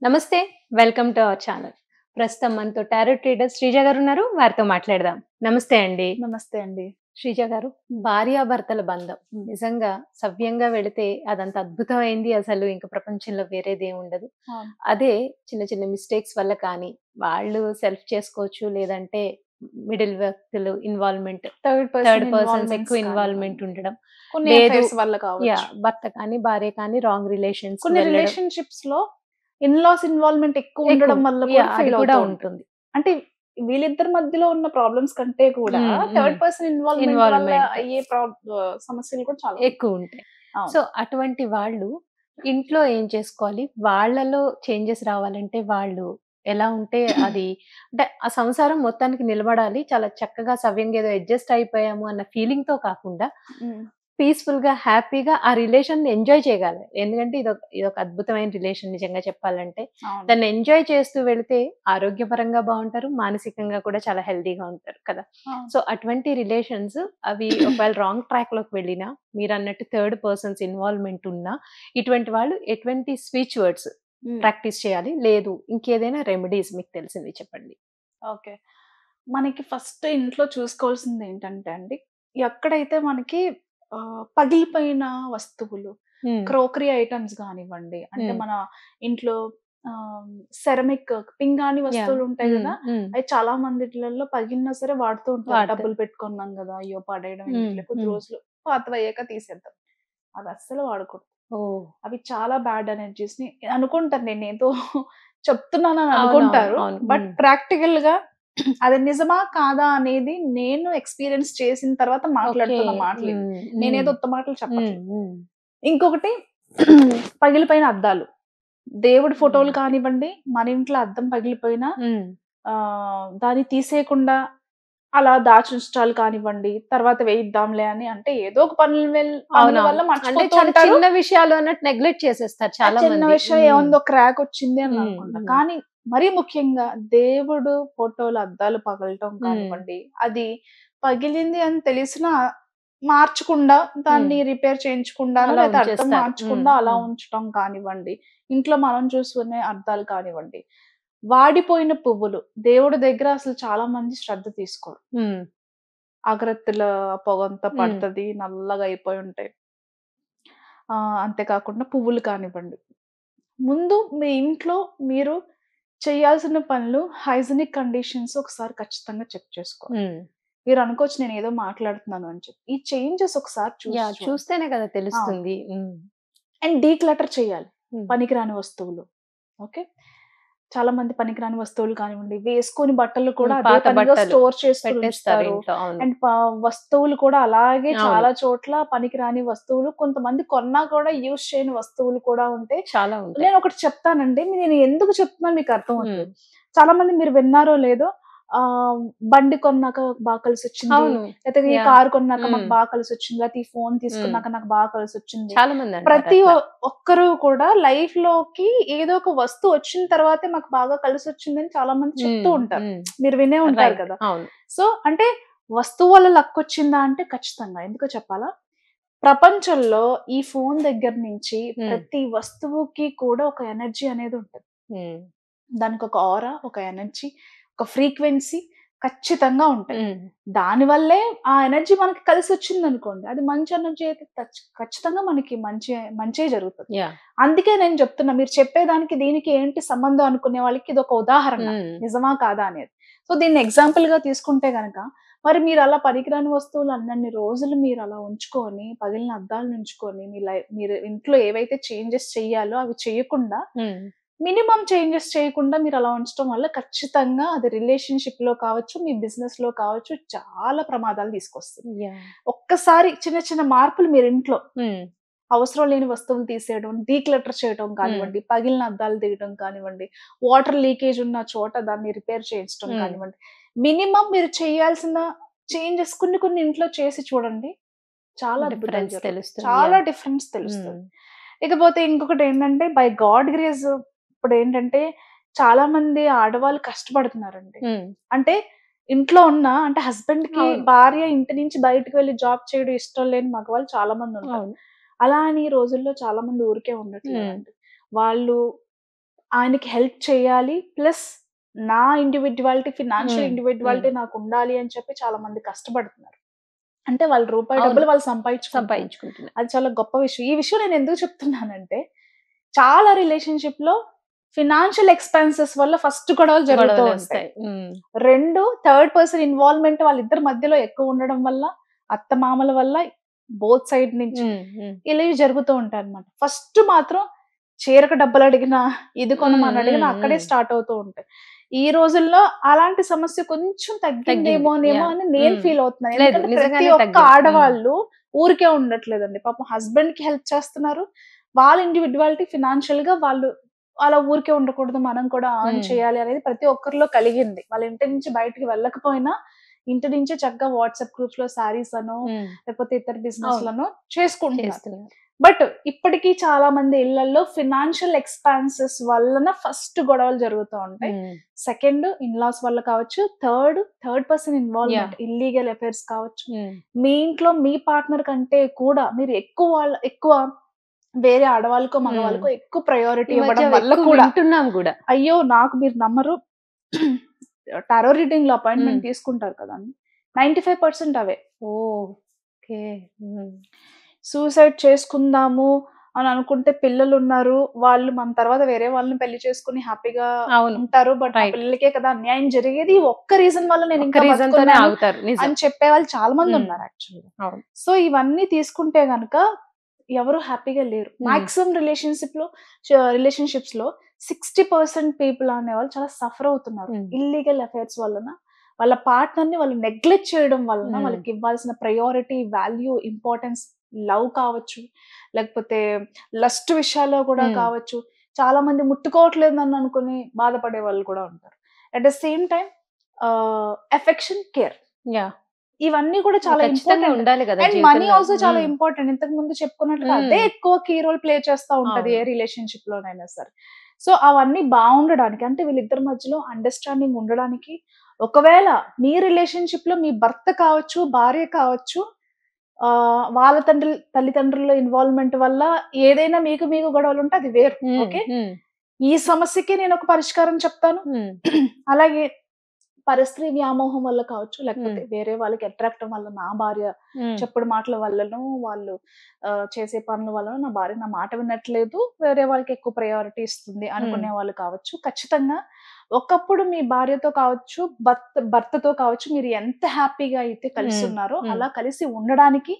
నమస్తే. Welcome to our channel. ప్రస్తుతం మనతో టారో ట్రేడర్ శ్రీజ గారున్నారు. వారితో మాట్లాడదాం. నమస్తే అండి. నమస్తే అండి. శ్రీజ గారు, భార్యాభర్తల బంధం నిజంగా సవ్యంగా వెళితే అదంత అద్భుతమైంది. అసలు ఇంక ప్రపంచంలో వేరేదేముండదు. అవును. అదే చిన్న చిన్న మిస్టేక్స్ వల్ల కానీ, వాళ్ళు సెల్ఫ్ చేసుకోవచ్చు. లేదంటే మిడిల్ వ్యక్తులు involvement, third third person persons involvements ఎక్కువ కానివ్వండి. ఇన్వాల్వ్‌మెంట్ ఉండడం. కొన్ని లేదు అఫైర్స్ వల్ల కావచ్చు. భర్త కానీ, భార్య కానీ రాంగ్ రిలేషన్స్ కొన్ని వెళ్ళడం రిలేషన్‌షిప్స్‌లో ఇన్‌లాస్ ఇన్వాల్వ్‌మెంట్ ఎక్కువ ఉండడం వల్ల కూడా అది ఫెయిల్ కూడా అవుతూ ఉంటుంది. ఉంటుంది. అంటే వీళ్ళిద్దరి మధ్యలో ఉన్న ప్రాబ్లమ్స్ కంటే కూడా థర్డ్ పర్సన్ ఇన్వాల్వ్‌మెంట్ వల్ల ఇన్వాల్వ్‌మెంట్ అయ్యే సమస్యలు కూడా చాలా ఎక్కువుంటాయి. అవును. సో, అటువంటి వాళ్ళు ఇంట్లో ఏం చేసుకోవాలి? వాళ్ళలో చేంజెస్ రావాలంటే వాళ్ళు ఎలా ఉంటే అది అంటే ఆ సంసారం మొత్తానికి నిలబడాలి. చాలా చక్కగా సవ్యంగా ఏదో అడ్జస్ట్ అయిపోయాము అన్న ఫీలింగ్‌తో కాకుండా హ్మ్. పీస్‌ఫుల్‌గా, హ్యాపీగా ఆ రిలేషన్‌ని ఎంజాయ్ చేయగలగాలి. ఎందుకంటే ఇదొక అద్భుతమైన రిలేషన్ నిజంగా చెప్పాలంటే. అవును. దాన్ని ఎంజాయ్ చేస్తూ వెళితే ఆరోగ్యపరంగా బావుంటారు. మానసికంగా కూడా చాలా హెల్తీగా ఉంటారు కదా! అవును. సో, అటువంటి రిలేషన్స్ అవి ఒకవేళ రాంగ్ ట్రాక్‌లోకి వెళ్ళినా, మీరన్నట్టు థర్డ్ పర్సన్స్ ఇన్వాల్వ్‌మెంట్ ఉన్నా, ఇటువంటి వాళ్ళు ఎటువంటి స్విచ్ వర్డ్స్ హ్మ్. ప్రాక్టీస్ చేయాలి? లేదు ఇంకేదైనా రెమెడీస్ మీకు తెలిసినవి చెప్పండి. ఓకే. మనకి ఫస్ట్ ఇంట్లో చూసుకోవాల్సింది ఏంటంటే అండి, ఎక్కడైతే మనకి పగిలిపోయిన వస్తువులు, హ్మ్. క్రోకరీ ఐటెమ్స్ గానివ్వండి, అంటే హ్మ్. మన ఇంట్లో సెరమిక్ పింగాణి వస్తువులు ఉంటాయి హ్మ్. గదా! హ్మ్. అయి చాలా మంది ఇళ్లల్లో పగిలినా సరే వాడుతూ ఉంటారు. వాడతారు. డబ్బులు పెట్టుకున్నాం గదా! అయ్యో! పడేయడం హ్మ్. ఎందుకులే కొద్ది హ్మ్. రోజులు పాతవయ్యాక తీసేద్దాం. అవి అస్సలు వాడకూడదు. ఓహ్! అవి చాలా బ్యాడ్ ఎనర్జీస్‌ని అనుకుంటాను నేనేదో చెప్తున్నానని అవునవును. అనుకుంటారు. అవును. బట్ ప్రాక్టికల్‌గా అది నిజమా? కాదా? అనేది నేను ఎక్స్‌పీరియన్స్ చేసిన తర్వాత ఓకే. మాట్లాడుతున్న మాటలివి. హ్మ్. హ్మ్. నేనేదో ఉత్త మాటలు హ్మ్. చెప్పట్లేదు. హ్మ్. ఇంకొకటి పగిలిపోయిన అద్దాలు. దేవుడి హ్మ్. ఫోటోలు కానివ్వండి, మన ఇంట్లో అద్దం పగిలిపోయినా హ్మ్. దాన్ని తీసేయకుండా అలా దాచుంచటాలు కానివ్వండి, తర్వాత వేయిద్దాంలే అని అంటే ఏదో ఒక పనుల వల్ల అవునవును. అంటే మర్చిపోతూ చాలా ఉంటారు. చిన్న విషయాలు అన్నట్టు నెగ్లెక్ట్ చేసేస్తారు ఆ చాలా చిన్న మంది. విషయం ఏముందో క్రాక్ వచ్చింది అని హ్మ్. అనుకుంటా. హ్మ్. కానీ మరీ ముఖ్యంగా దేవుడు ఫోటోలు అద్దాలు పగలటం హ్మ్. కానివ్వండి, అది పగిలింది అని తెలిసినా మార్చకుండా హ్మ్. దాన్ని రిపేర్ చేయించకుండానో అలా లేతే అద్దం ఉంచేస్తారు. హ్మ్. మార్చకుండా అలా హ్మ్. ఉంచటం కానివ్వండి, ఇంట్లో మనం చూసుకునే అద్దాలు కానివ్వండి, వాడిపోయిన పువ్వులు దేవుడి దగ్గర అసలు చాలా మంది శ్రద్ధ తీసుకోరు. హ్మ్. అగరత్తుల పొగంతా హ్మ్. పడతది, నల్లగా అయిపోయి ఉంటాయి. అంతేకాకుండా పువ్వులు కానివ్వండి. ముందు మీ ఇంట్లో మీరు చేయాల్సిన పనులు హైజీనిక్ కండిషన్స్ ఒకసారి ఖచ్చితంగా చెక్ చేసుకోవాలి. హ్మ్. మీరు అనుకోవచ్చు నేనేదో మాట్లాడుతున్నాను అని చెప్పి. ఈ చేంజెస్ ఒకసారి చూసి చూడండి. చూస్తేనే కదా అవును. తెలుస్తుంది. హ్మ్. అండ్ డీక్లటర్ చేయాలి. హ్మ్. పనికిరాని వస్తువులు. ఓకే. చాలా మంది పనికిరాని వస్తువులు కానివ్వండి, వేసుకోని బట్టలు కూడా అదే పాత పనిగా బట్టలు స్టోర్ చేసుకొని పెట్టేస్తారు ఉంచుతారు. ఇంట్లో. అవును. అండ్ వస్తువులు కూడా అలాగే అవును. చాలా చోట్ల పనికిరాని వస్తువులు కొంతమంది కొన్నా కూడా యూజ్ చేయని వస్తువులు కూడా ఉంటే చాలా ఉంటాయి. నేనొకటి చెప్తానండి. నేను ఎందుకు చెప్తున్నానో మీకు హ్మ్. అర్థమవుతది. చాలా మంది మీరు విన్నారో లేదో ఆహ్, బండి కొన్నాక బాగా కలిసొచ్చింది. అవును. లేతే ఈ యాహ్! కారు కొన్నాక హ్మ్. మాకు బాగా కలిసొచ్చింది. లేతే ఈ ఫోను హ్మ్. తీసుకున్నాక నాకు బాగా కలిసొచ్చింది. చాలా మంది అంటారు ప్రతి అట్లా. ఒక్కరు కూడా లైఫ్‌లోకి ఏదో ఒక వస్తువు వచ్చిన తర్వాతే మాకు బాగా కలిసొచ్చిందని చాలా మంది చెప్తూ హ్మ్. ఉంటారు. హ్మ్. మీరు వినే ఉంటారు రైట్. కదా! అవును. సో, అంటే వస్తువు వల్ల లక్కొచ్చిందా అంటే ఖచ్చితంగా. ఎందుకో చెప్పాలా? ప్రపంచంలో ఈ ఫోను దగ్గర నుంచి హ్మ్. ప్రతి వస్తువుకి కూడా ఒక ఎనర్జీ అనేది ఉంటది. హ్మ్. దానికొక ఆరా, ఒక ఎనర్జీ, ఒక ఫ్రీక్వెన్సీ ఖచ్చితంగా ఉంటాయి. హ్మ్. దానివల్లే ఆ ఎనర్జీ మనకి కలిసొచ్చిందనుకోండి, అది మంచి ఎనర్జీ అయితే ఖచ్చితంగా మనకి మంచే జరుగుతది. యాహ్! అందుకే నేను చెప్తున్నా మీరు చెప్పేదానికి దీనికి ఏంటి సంబంధం అనుకునే వాళ్ళకి ఇదొక ఉదాహరణ. హ్మ్. నిజమా? కాదా? అనేది. సో, దీన్ని ఎగ్జాంపుల్‌గా తీసుకుంటే గనక, మరి మీరలా పనికిరాని వస్తువులు అన్నన్ని రోజులు మీరలా ఉంచుకొని, పగిలిన అద్దాలను ఉంచుకొని, మీరు ఇంట్లో ఏవైతే చేంజెస్ చెయ్యాలో అవి చేయకుండా హ్మ్. మినిమమ్ చేంజెస్ చేయకుండా మీరలా ఉంచటం వల్ల ఖచ్చితంగా అది రిలేషన్‌షిప్‌లో కావచ్చు, మీ బిజినెస్‌లో కావచ్చు చాలా ప్రమాదాలు తీసుకొస్తుంది. యాహ్! ఒక్కసారి చిన్న చిన్న మార్పులు మీరింట్లో హ్మ్. అవసరం లేని వస్తువులు తీసేయడం, డీక్లటర్ చేయటం హ్మ్. కానివ్వండి, పగిలిన అద్దాలు తీయటం కానివ్వండి, వాటర్ లీకేజ్ ఉన్న చోట దాన్ని రిపేర్ చేయించడం హ్మ్. కానివ్వండి. మినిమమ్ మీరు చేయాల్సిన చేంజెస్ కొన్ని కొన్ని ఇంట్లో చేసి చూడండి. చాలా అద్భుతాలు డిఫరెన్స్ జరుగుతాయి. తెలుస్తుంది. చాలా యాహ్! డిఫరెన్స్ హ్మ్. తెలుస్తది. ఇకపోతే ఇంకొకటేంటంటే బై గాడ్ గ్రేస్ ఇప్పుడేంటంటే చాలా మంది ఆడవాళ్ళు కష్టపడుతున్నారండి. హ్మ్. అంటే ఇంట్లో ఉన్న అంటే హస్బెండ్‌కి అవును. భార్య ఇంటి నుంచి బయటకి వెళ్లి జాబ్ చేయడం ఇష్టం లేని మగవాళ్ళు చాలా మందుంటారు. అవును. అలా అని ఈ రోజుల్లో చాలా మంది ఊరికే హ్మ్. ఉండట్లేదండి. వాళ్ళు ఆయనకి హెల్ప్ చేయాలి. ప్లస్ నా ఇండివిడ్యువాలిటీ, ఫినాన్షియల్ హ్మ్. ఇండివిడ్యువాలిటీ నాకు ఉండాలి అని చెప్పి చాలా మంది కష్టపడుతున్నారు. అంటే వాళ్ళు రూపాయి అవును. డబ్బులు వాళ్ళు సంపాదించుకుంటున్నారు. సంపాదించుకుంటున్నారు. అది చాలా గొప్ప విషయం. ఈ విషయం నేను ఎందుకు చెప్తున్నానంటే, చాలా రిలేషన్‌షిప్‌లో ఫినాన్షియల్ ఎక్స్‌పెన్సెస్ వల్ల ఫస్ట్ గొడవలు జరుగుతూ ఉంటాయి. గొడవలొస్తాయి. హ్మ్. 2 థర్డ్ పర్సన్ ఇన్వాల్వ్‌మెంట్ వాళ్ళిద్దరి మధ్యలో ఎక్కువ ఉండడం వల్ల, అత్తమామల వల్ల బోత్ సైడ్ నుంచి హ్మ్. హ్మ్. ఇలా జరుగుతూ ఉంటాయన్నమాట. ఫస్ట్ మాత్రం చీరకు డబ్బులడిగినా, ఇది కొనమని అడిగినా అక్కడే హ్మ్. స్టార్ట్ అవుతూ ఉంటాయి. ఈ రోజుల్లో అలాంటి సమస్య కొంచెం తగ్గింది. తగ్గిందేమోనేమో అని నేను ఫీల్ అవుతున్నాను. లేదు ఎందుకంటే ప్రతి నిజంగానే ఒక్క తగ్గింది. ఆడవాళ్ళు ఊరికే ఉండట్లేదండి. పాపం హస్బెండ్‌కి హెల్ప్ చేస్తున్నారు. వాళ్ళ ఇండివిడ్యువాలిటీ ఫినాన్షియల్‌గా వాళ్ళు అలా ఊరికే ఉండకూడదు. మనం కూడా ఎర్న్ చేయాలి అనేది ప్రతి ఒక్కరిలో కలిగింది. వాళ్ళ ఇంటి నుంచి బయటికి వెళ్ళకపోయినా ఇంటి నుంచే చక్కగా వాట్సాప్ గ్రూప్స్‌లో శారీస్ అనో, లేకపోతే ఇతర అవును. బిజినెస్‌లనో చేసుకుంటున్నారు. చేస్తున్నారు. బట్ ఇప్పటికి చాలా మంది ఇళ్లల్లో ఫినాన్షియల్ ఎక్స్‌పాన్సెస్ వలన ఫస్ట్ గొడవలు జరుగుతూ ఉంటాయి. సెకండ్ ఇన్‌లాస్ వల్ల కావచ్చు. Third person involvement illegal affairs కావచ్చు. మీ ఇంట్లో మీ పార్ట్నర్ కంటే కూడా మీరు ఎక్కువ వేరే ఆడవాళ్ళకో, మగవాళ్ళకో ఎక్కువ ప్రయారిటీ ఈ మధ్య ఇవ్వడం వల్ల ఎక్కువ కూడా వింటున్నాం గూడా. అయ్యో! నాకు మీరు నమ్మరు. టారో రీడింగ్‌లో హ్మ్. అపాయింట్‌మెంట్ తీసుకుంటారు కదండీ! 95% అవే. ఓకే. హ్మ్. సూసైడ్ చేసుకుందాము అని అనుకుంటే పిల్లలున్నారు. వాళ్ళు మన తర్వాత వేరే వాళ్ళని పెళ్లి చేసుకొని హ్యాపీగా అవును. ఉంటారు. బట్ నా రైట్. పిల్లలకే కదా అన్యాయం జరిగేది. ఈ ఒక్క రీజన్ వల్ల నేను ఒక్క ఇంకా రీజన్‌తోనే బతుకున్నాను ఆగుతారు. నిజం. అని చెప్పేవాళ్ళు చాలా మంది హ్మ్. ఉన్నారు యాక్చువల్‌గా. అవును. సో, ఇవన్నీ తీసుకుంటే గనక ఎవరు హ్యాపీగా లేరు. మాక్సిమం రిలేషన్‌షిప్స్‌లో 60% పీపుల్ అనేవాళ్ళు చాలా సఫర్ అవుతున్నారు. ఇల్లీగల్ అఫైర్స్ వలన. వాళ్ళ పార్ట్నర్‌ని వాళ్ళు నెగ్లెక్ట్ చేయడం వలన వాళ్ళకి ఇవ్వాల్సిన ప్రయారిటీ, వాల్యూ, ఇంపార్టెన్స్, లవ్ కావచ్చు, లేకపోతే లస్ట్ విషయాల్లో కూడా కావచ్చు. చాలా మంది ముట్టుకోవట్లేదు నన్ను అనుకుని బాధపడే వాళ్ళు కూడా ఉంటారు. At the same time affection, care yeah! ఇవన్నీ కూడా చాలా ఖచ్చితంగా ఇంపార్టెంట్. ఉండాలి గదా! అండ్ మనీ జీవితంలో. ఆల్సో చాలా ఇంపార్టెంట్. ఇంతకు ముందు చెప్పుకున్నట్టుగా అదే ఎక్కువ కీ రోల్ ప్లే చేస్తా ఉంటది ఏ అవును. రిలేషన్‌షిప్‌లోనైనా సరే. సో, అవన్నీ బావుండడానికి అంటే వీళ్ళిద్దరి మధ్యలో అండర్‌స్టాండింగ్ ఉండడానికి ఒకవేళ మీ రిలేషన్‌షిప్‌లో మీ భర్త కావచ్చు, భార్య కావచ్చు వాళ్ళ తల్లిదండ్రుల ఇన్వాల్వ్‌మెంట్ వల్ల ఏదైనా మీకు గొడవలుంటే అది వేరు. ఓకే. ఈ సమస్యకి నేనొక పరిష్కారం చెప్తాను. అలాగే పరస్త్రీ వ్యామోహం వల్ల కావచ్చు, లేకపోతే వేరే వాళ్ళకి అట్రాక్ట్ వల్ల నా భార్య చెప్పుడు మాటల వల్లనో, వాళ్ళు చేసే పనుల వల్లనో నా భార్య నా మాట వినట్లేదు, వేరే వాళ్ళకి ఎక్కువ ప్రయారిటీ ఇస్తుంది అనుకునే వాళ్ళు కావచ్చు. ఖచ్చితంగా ఒకప్పుడు మీ భార్యతో కావచ్చు, భర్తతో కావచ్చు మీరు ఎంత హ్యాపీగా అయితే కలిసున్నారో, అలా కలిసి ఉండడానికి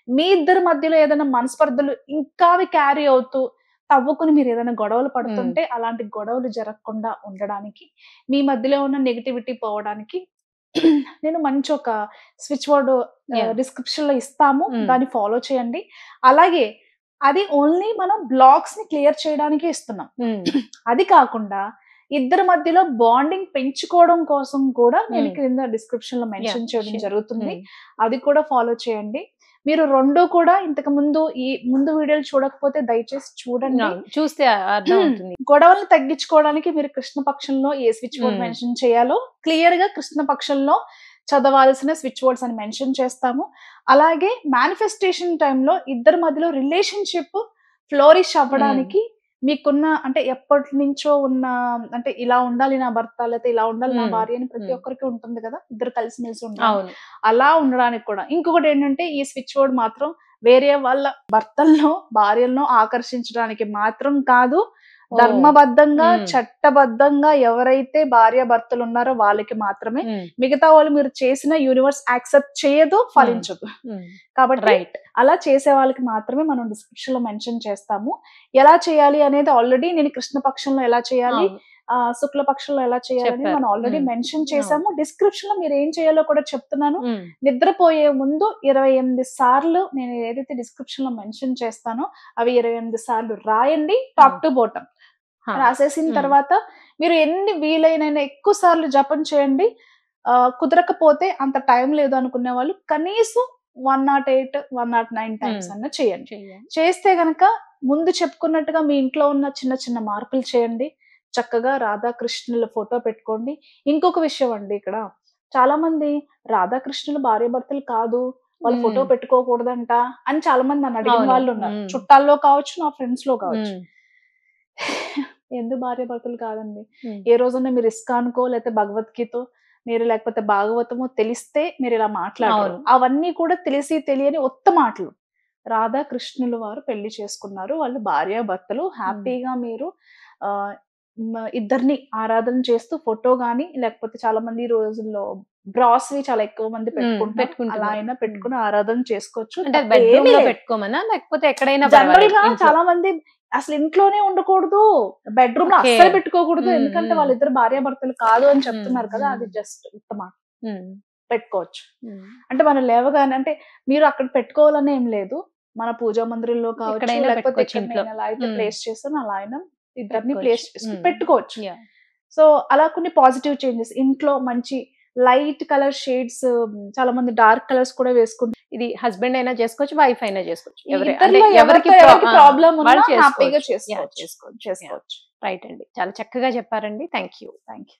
మీ ఇద్దరి మధ్యలో ఏదైనా మనస్పర్ధలు ఇంకా అవి క్యారీ అవుతూ తవ్వుకుని మీరేదైనా గొడవలు పడుతుంటే, అలాంటి గొడవలు జరగకుండా ఉండడానికి, మీ మధ్యలో ఉన్న నెగటివిటీ పోవడానికి నేను మంచి ఒక స్విచ్ బోర్డ్ డిస్క్రిప్షన్‌లో ఇస్తాము. దాన్ని ఫాలో చేయండి. అలాగే అది ఓన్లీ మనం బ్లాక్స్‌ని క్లియర్ చేయడానికే ఇస్తున్నాం. అది కాకుండా ఇద్దరి మధ్యలో బాండింగ్ పెంచుకోవడం కోసం కూడా నేను క్రింద డిస్క్రిప్షన్‌లో మెన్షన్ చేయడం జరుగుతుంది. అది కూడా ఫాలో చేయండి. మీరు 2 కూడా ఇంతకు ముందు ఈ ముందు వీడియోలు చూడకపోతే దయచేసి చూడండి. చూస్తే అర్థమవుతుంది. గొడవలను తగ్గించుకోవడానికి మీరు కృష్ణ పక్షంలో ఏ స్విచ్ బోర్డ్ మెన్షన్ చేయాలో క్లియర్‌గా కృష్ణ పక్షంలో చదవాల్సిన స్విచ్ బోర్డ్స్ అని మెన్షన్ చేస్తాము. అలాగే మేనిఫెస్టేషన్ టైమ్‌లో ఇద్దరి మధ్యలో రిలేషన్‌షిప్ ఫ్లోరిష్ అవ్వడానికి మీకున్న అంటే ఎప్పటినుంచో ఉన్న అంటే ఇలా ఉండాలి నా భర్త లేకపోతే ఇలా ఉండాలి నా భార్య అని ప్రతి ఒక్కరికి ఉంటుంది కదా! ఇద్దరు కలిసిమెలిసి ఉండడానికి. అలా ఉండడానికి కూడా. ఇంకొకటేంటంటే ఈ స్విచ్ బోర్డ్ మాత్రం వేరే వాళ్ళ భర్తలను, భార్యలను ఆకర్షించడానికి మాత్రం కాదు. ధర్మబద్ధంగా, చట్టబద్ధంగా ఎవరైతే భార్యాభర్తలున్నారో వాళ్ళకి మాత్రమే. మిగతా వాళ్ళు మీరు చేసిన యూనివర్స్ యాక్సెప్ట్ చేయదు, ఫలించదు. కాబట్టి అలా చేసే వాళ్ళకి మాత్రమే మనం డిస్క్రిప్షన్‌లో మెన్షన్ చేస్తాము. ఎలా చేయాలి అనేది ఆల్రెడీ నేను కృష్ణ పక్షంలో ఎలా చేయాలి, శుక్ల పక్షంలో ఎలా చేయాలని మనం ఆల్రెడీ మెన్షన్ చేసాము. డిస్క్రిప్షన్‌లో మీరేం చేయాలో కూడా చెప్తున్నాను. నిద్రపోయే ముందు 28 సార్లు నేను ఏదైతే డిస్క్రిప్షన్‌లో మెన్షన్ చేస్తానో అవి 28 సార్లు రాయండి టాప్ టు బాటమ్. రాసేసిన తర్వాత మీరు ఎన్ని వీలైనన్ని ఎక్కువ సార్లు జపం చేయండి. కుదరకపోతే అంత టైం లేదు అనుకునే వాళ్ళు కనీసం 108, 109 టైమ్స్ అన్నా చేయండి. చేస్తే గనక ముందు చెప్పుకున్నట్టుగా మీ ఇంట్లో ఉన్న చిన్న చిన్న మార్పులు చేయండి. చక్కగా రాధాకృష్ణుల ఫోటో పెట్టుకోండి. ఇంకొక విషయం అండి ఇక్కడ చాలా మంది రాధాకృష్ణులు భార్యాభర్తలు కాదు. వాళ్ళు ఫోటో పెట్టుకోకూడదంట అని చాలా మంది నన్ను అడిగిన వాళ్ళు ఉన్నారు. చుట్టాల్లో కావచ్చు, నా ఫ్రెండ్స్‌లో కావచ్చు. ఎందుకు భార్యాభర్తలు కాదండి? హ్మ్. ఏ రోజన్నా మీరు ఇస్కాన్‌కో లేకపోతే భగవద్గీతో మీరు లేకపోతే భాగవతమో తెలిస్తే మీరిలా మాట్లాడరు. అవును. అవన్నీ కూడా తెలిసి తెలియని ఉత్త మాటలు. రాధా, కృష్ణుల వారు పెళ్లి చేసుకున్నారు. వాళ్ళు భార్యాభర్తలు. హ్మ్. హ్యాపీగా మీరు ఆహ్, ఇద్దరిని ఆరాధన చేస్తూ ఫోటో గాని, లేకపోతే చాలా మంది ఈ రోజుల్లో బ్రాస్‌వి చాలా ఎక్కువ మంది పెట్టుకుంటున్నారు. అలా పెట్టుకుంటున్నారు. అయినా హ్మ్. పెట్టుకొని ఆరాధన చేసుకోవచ్చు. అంటే అది తప్పేమీ బెడ్‌రూమ్‌లో లేదు. పెట్టుకోమనా? లేకపోతే ఎక్కడైనా పర్వాలేదు జనరల్‌గా ఇంట్లో? చాలా మంది అసలు ఇంట్లోనే ఉండకూడదు. బెడ్‌రూమ్‌లో ఓకే. అస్సలు పెట్టుకోకూడదు. హ్మ్. ఎందుకంటే హ్మ్. వాళ్ళిద్దరు భార్యాభర్తలు కాదు అని హ్మ్. చెప్తున్నారు కదా! హ్మ్. అది జస్ట్ ఉత్తమ. హ్మ్. పెట్టుకోవచ్చు. హ్మ్. అంటే మనం లేవగానే అంటే మీరు అక్కడ పెట్టుకోవాలని ఏం లేదు. మన పూజా మందిరంలో కావచ్చు, ఎక్కడైనా లేకపోతే పెట్టుకోవచ్చు ఇక్కడ ఇంట్లో. నేను ఎలా అయితే హ్మ్. ప్లేస్ చేశానో అలా అయినా ఇద్దరిని పెట్టుకోవచ్చు. ప్లేస్ చేసుకొని హ్మ్. పెట్టుకోవచ్చు. యాహ్! సో, అలా కొన్ని పాజిటివ్ చేంజెస్ ఇంట్లో మంచి లైట్ కలర్ షేడ్స్ చాలా మంది డార్క్ కలర్స్ కూడా వేసుకుంటారు. ఇది హస్బెండ్ అయినా చేసుకోవచ్చు. వైఫ్ అయినా చేసుకోవచ్చు. ఈ అంటే ఇద్దరిలో ఎవరికి ఎవరికి ప్రాబ్లమ్ వాళ్ళు ఉన్నా హ్యాపీగా చేసుకోవచ్చు. యాహ్! చేసుకోవచ్చు. చేసుకోవచ్చు. యాహ్! చేసుకోవచ్చు. రైట్ అండి. చాలా చక్కగా చెప్పారండి. Thank you. Thank you.